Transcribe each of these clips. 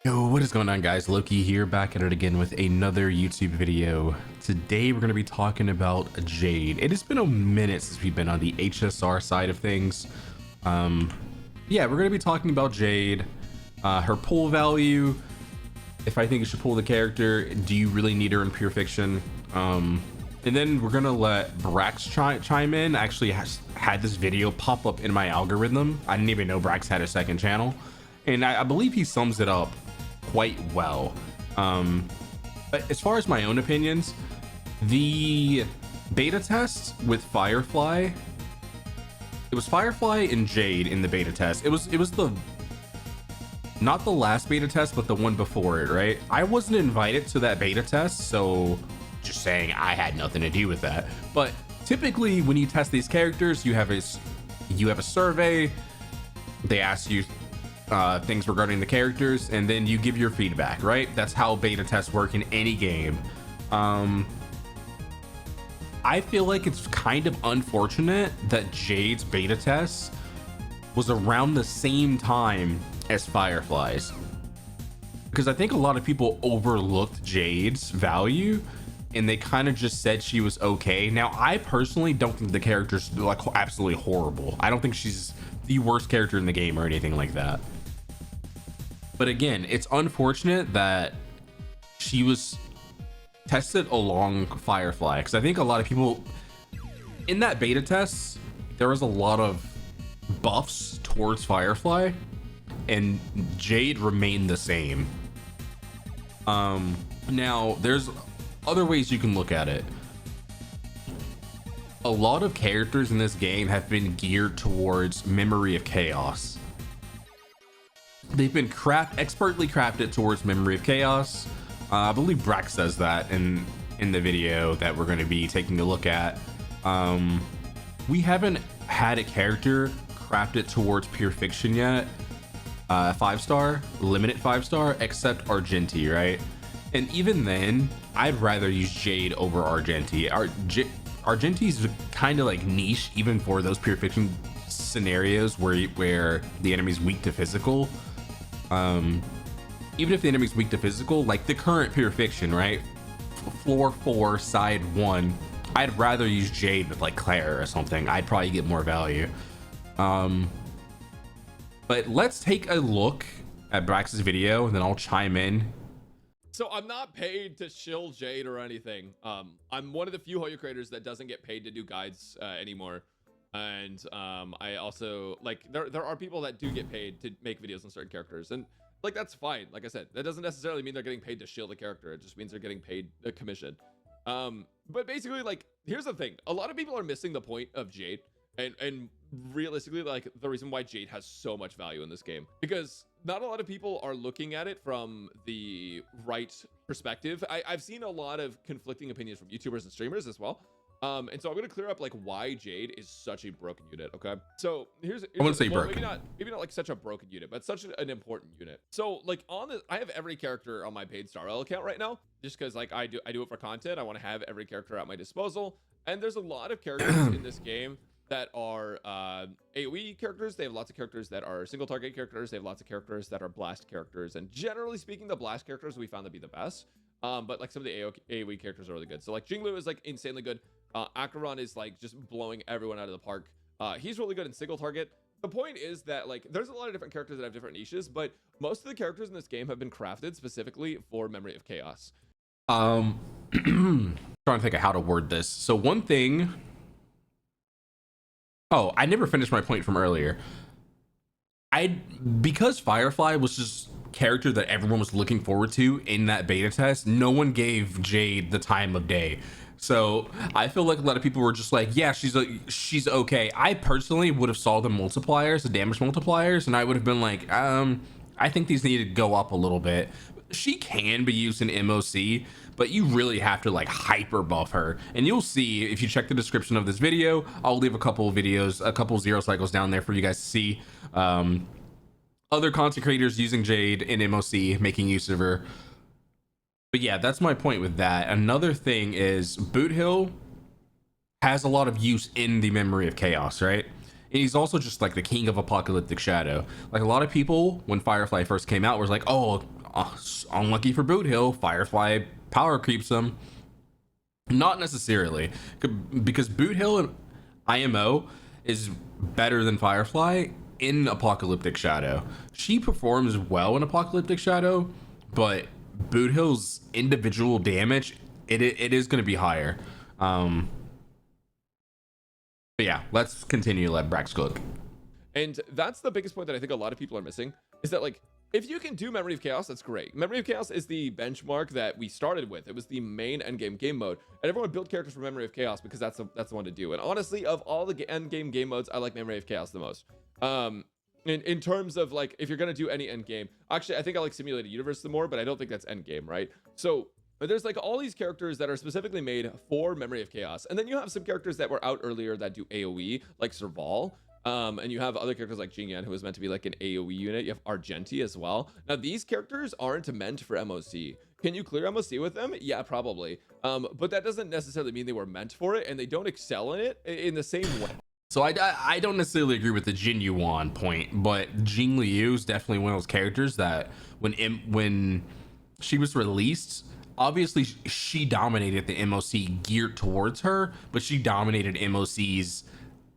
Yo, what is going on, guys? Loki here, back at it again with another YouTube video. Today we're going to be talking about Jade. It has been a minute since we've been on the HSR side of things. Yeah, we're going to be talking about Jade, her pull value, if I think you should pull the character, do you really need her in pure fiction, and then we're gonna let Brax chime in. I actually had this video pop up in my algorithm. I didn't even know Brax had a second channel, and I believe he sums it up quite well. But as far as my own opinions, the beta test with Firefly, it was Firefly and Jade in the beta test. It was the not the last beta test, but the one before it, right? I wasn't invited to that beta test, so just saying I had nothing to do with that. But typically when you test these characters, you have a survey. They ask you things regarding the characters, and then you give your feedback, right? That's how beta tests work in any game. I feel like it's kind of unfortunate that Jade's beta test was around the same time as Firefly's, because I think a lot of people overlooked Jade's value and they kind of just said she was okay. Now, I personally don't think the character's like absolutely horrible. I don't think she's the worst character in the game or anything like that. But again, it's unfortunate that she was tested along Firefly, because I think a lot of people in that beta test, there was a lot of buffs towards Firefly, and Jade remained the same. Now there's other ways you can look at it. A lot of characters in this game have been geared towards Memory of Chaos. They've been expertly crafted towards Memory of Chaos. I believe Brax says that in the video that we're going to be taking a look at. We haven't had a character crafted towards pure fiction yet, 5-star, limited 5-star, except Argenti, right? And even then, I'd rather use Jade over Argenti. Argenti's kind of like niche, even for those pure fiction scenarios where the enemy's weak to physical. Even if the enemy's weak to physical, like the current pure fiction, right? Floor 4, side 1, I'd rather use Jade with like Claire or something. I'd probably get more value. But let's take a look at Brax's video and then I'll chime in. So I'm not paid to shill Jade or anything. I'm one of the few Hoyo creators that doesn't get paid to do guides anymore. And I also, like, there are people that do get paid to make videos on certain characters, and like that's fine. Like I said, that doesn't necessarily mean they're getting paid to shill the character. It just means they're getting paid a commission. But basically, like, here's the thing: a lot of people are missing the point of Jade, and realistically, like, the reason why Jade has so much value in this game, because not a lot of people are looking at it from the right perspective. I've seen a lot of conflicting opinions from YouTubers and streamers as well. And so I'm going to clear up like why Jade is such a broken unit. Okay, so here's I wouldn't say broken. maybe not like such a broken unit, but such an important unit. So like I have every character on my paid StarRail account right now, just because like I do it for content. I want to have every character at my disposal, and there's a lot of characters in this game that are AoE characters. They have lots of characters that are single target characters. They have lots of characters that are blast characters, and generally speaking, the blast characters we found to be the best. But like some of the AoE characters are really good. So like Jinglu is like insanely good. Acheron is like just blowing everyone out of the park. He's really good in single target. The point is that like there's a lot of different characters that have different niches, but most of the characters in this game have been crafted specifically for Memory of Chaos. Trying to think of how to word this. So one thing. Oh, I never finished my point from earlier. Because Firefly was just character that everyone was looking forward to in that beta test, no one gave Jade the time of day. So I feel like a lot of people were just like, yeah, she's okay. I personally would have saw the multipliers, the damage multipliers, and I would have been like, I think these need to go up a little bit. She can be used in MOC, but you really have to like hyper buff her, and you'll see if you check the description of this video. I'll leave a couple of videos, a couple zero cycles down there for you guys to see other content creators using Jade in MOC, making use of her. But yeah, that's my point with that. Another thing is Boot Hill has a lot of use in the Memory of Chaos, right? And he's also just like the king of apocalyptic shadow. Like a lot of people when Firefly first came out was like, oh, unlucky for Boot Hill, Firefly power creeps him. Not necessarily, because Boot Hill and IMO is better than Firefly in Apocalyptic Shadow. She performs well in Apocalyptic Shadow, but Boot Hill's individual damage, it is going to be higher. But yeah, let's continue. Let Brax cook. And that's the biggest point that I think a lot of people are missing, is that, like, if you can do Memory of Chaos, that's great. Memory of Chaos is the benchmark that we started with. It was the main endgame game mode, and everyone built characters for Memory of Chaos because that's the one to do. And honestly, of all the endgame game modes, I like Memory of Chaos the most. In terms of, like, if you're gonna do any endgame, actually, I think I like Simulated Universe the more, but I don't think that's endgame, right? So there's like all these characters that are specifically made for Memory of Chaos, and then you have some characters that were out earlier that do AoE, like Serval. And you have other characters like Jingyan, who is meant to be like an AoE unit. You have Argenti as well. Now, these characters aren't meant for MOC. Can you clear MOC with them? Yeah, probably. But that doesn't necessarily mean they were meant for it, and they don't excel in it in the same way. So I don't necessarily agree with the Jin Yuan point, but Jing Liu is definitely one of those characters that when she was released, obviously she dominated the MOC geared towards her, but she dominated MOCs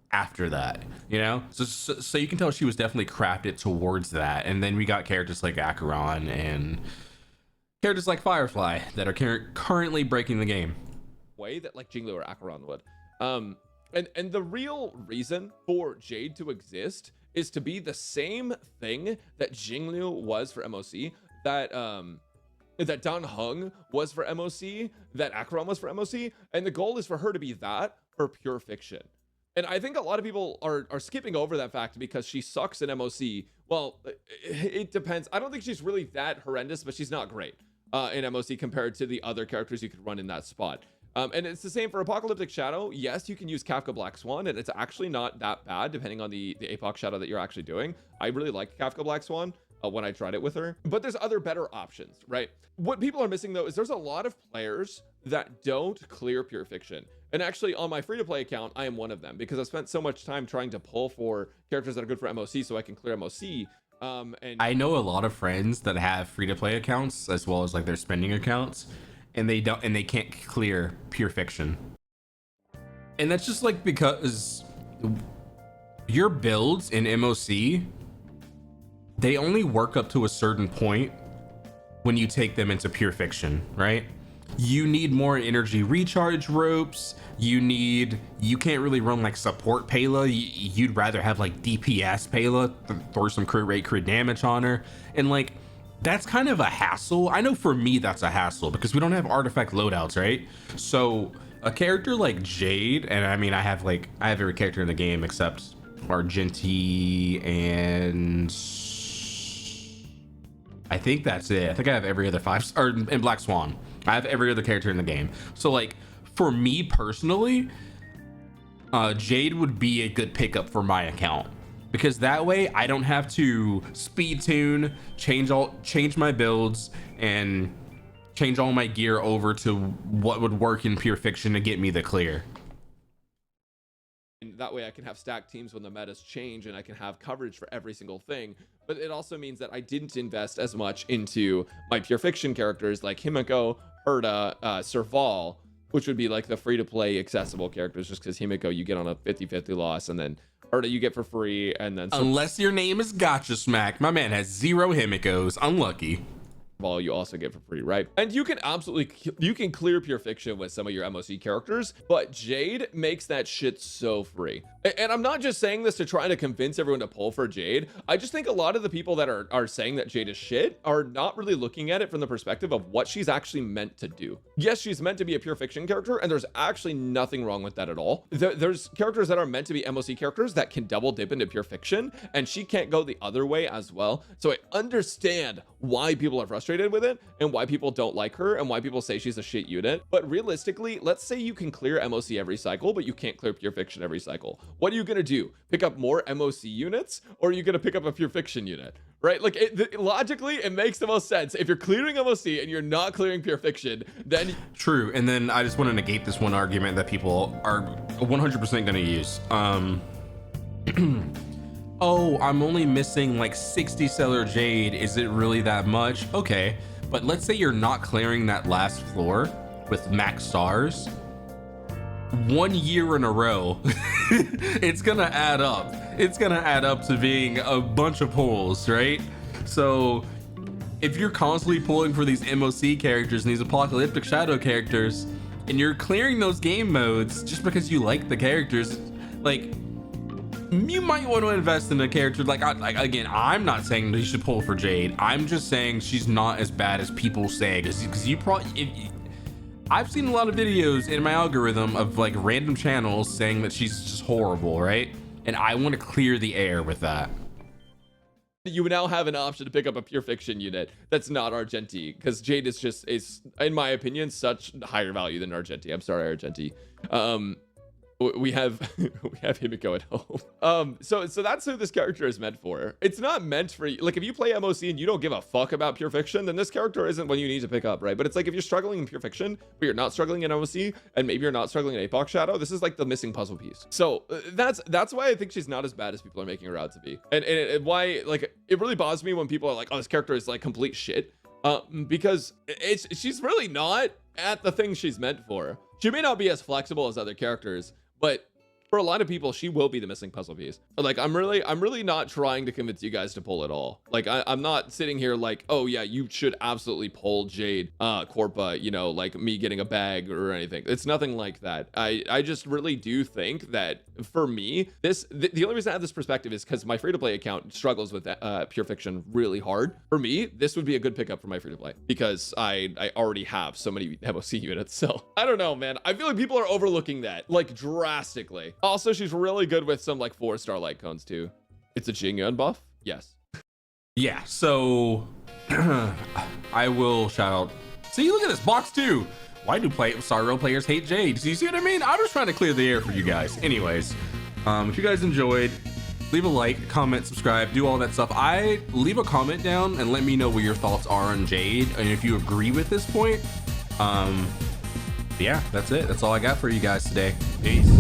after that, you know, so you can tell she was definitely crafted towards that. And then we got characters like Acheron and characters like Firefly that are currently breaking the game way that like Jingliu or Acheron would. And the real reason for Jade to exist is to be the same thing that Jingliu was for MOC, that Dan Heng was for MOC, that Acheron was for MOC, and the goal is for her to be that for pure fiction. And I think a lot of people are skipping over that fact because she sucks in MOC. Well, it depends. I don't think she's really that horrendous, but she's not great in MOC compared to the other characters you could run in that spot. And it's the same for Apocalyptic Shadow. Yes, you can use Kafka Black Swan, and it's actually not that bad depending on the APOC Shadow that you're actually doing. I really like Kafka Black Swan when I tried it with her. But there's other better options, right? What people are missing, though, is there's a lot of players that don't clear Pure Fiction. And actually, on my free-to-play account, I am one of them because I've spent so much time trying to pull for characters that are good for MOC so I can clear MOC. And I know a lot of friends that have free-to-play accounts as well as like their spending accounts, and they can't clear Pure Fiction. And that's just like because your builds in MOC, they only work up to a certain point when you take them into Pure Fiction, right? You need more energy recharge ropes. You can't really run like support Pela. You'd rather have like DPS Pela, throw some crit damage on her. And like, that's kind of a hassle. I know for me, that's a hassle because we don't have artifact loadouts, right? So a character like Jade, and I mean, I have every character in the game except Argenti and I think that's it. I think I have every other and Black Swan. I have every other character in the game. So like for me personally, Jade would be a good pickup for my account because that way I don't have to speed tune, change my builds, and change all my gear over to what would work in Pure Fiction to get me the clear. And that way I can have stacked teams when the metas change and I can have coverage for every single thing. But it also means that I didn't invest as much into my Pure Fiction characters like Himiko, Herta, Serval, which would be like the free-to-play accessible characters, just because Himiko you get on a 50-50 loss, and then Herta you get for free, and then unless your name is Gotcha Smack, my man has 0 Himikos. Unlucky. Serval you also get for free, right? And you can absolutely clear Pure Fiction with some of your MOC characters, but Jade makes that shit so free. And I'm not just saying this to try to convince everyone to pull for Jade. I just think a lot of the people that are saying that Jade is shit are not really looking at it from the perspective of what she's actually meant to do. Yes, she's meant to be a Pure Fiction character, and there's actually nothing wrong with that at all. There's characters that are meant to be MOC characters that can double dip into Pure Fiction, and she can't go the other way as well. So I understand why people are frustrated with it and why people don't like her and why people say she's a shit unit. But realistically, let's say you can clear MOC every cycle, but you can't clear Pure Fiction every cycle. What are you gonna do? Pick up more MOC units, or are you gonna pick up a Pure Fiction unit? Right? Like logically, it makes the most sense. If you're clearing MOC and you're not clearing Pure Fiction, then true. And then I just want to negate this one argument that people are 100% gonna use. oh, I'm only missing like 60 stellar jade. Is it really that much? Okay, but let's say you're not clearing that last floor with max stars 1 year in a row. It's gonna add up. It's gonna add up to being a bunch of pulls, right? So if you're constantly pulling for these MOC characters and these apocalyptic shadow characters, and you're clearing those game modes just because you like the characters, like, you might want to invest in a character like again, I'm not saying that you should pull for Jade. I'm just saying she's not as bad as people say, because you probably, I've seen a lot of videos in my algorithm of like random channels saying that she's just horrible, right? And I want to clear the air with that. You now have an option to pick up a pure fiction unit that's not Argenti, because Jade is in my opinion such higher value than Argenti. I'm sorry, Argenti. We have Himiko at home. So that's who this character is meant for. It's not meant for, like, if you play MOC and you don't give a fuck about pure fiction, then this character isn't one you need to pick up, right? But it's like if you're struggling in pure fiction, but you're not struggling in MOC, and maybe you're not struggling in Apoc Shadow, this is like the missing puzzle piece. So that's why I think she's not as bad as people are making her out to be, and why, like, it really bothers me when people are like, oh, this character is like complete shit, because she's really not at the thing she's meant for. She may not be as flexible as other characters, but for a lot of people, she will be the missing puzzle piece. Like, I'm really not trying to convince you guys to pull it all. Like, I'm not sitting here like, oh yeah, you should absolutely pull Jade, Corpa, you know, like me getting a bag or anything. It's nothing like that. I just really do think that for me, the only reason I have this perspective is because my free-to-play account struggles with pure fiction really hard. For me, this would be a good pickup for my free-to-play because I already have so many MOC units. So I don't know, man. I feel like people are overlooking that like drastically. Also, she's really good with some like 4-star light cones too. It's a Jingyun buff? Yes. Yeah, so I will shout out. See, look at this box too. Why do Starrail players hate Jade? Do you see what I mean? I'm just trying to clear the air for you guys. Anyways, if you guys enjoyed, leave a like, comment, subscribe, do all that stuff. Leave a comment down and let me know what your thoughts are on Jade and if you agree with this point. Yeah, that's it. That's all I got for you guys today. Peace.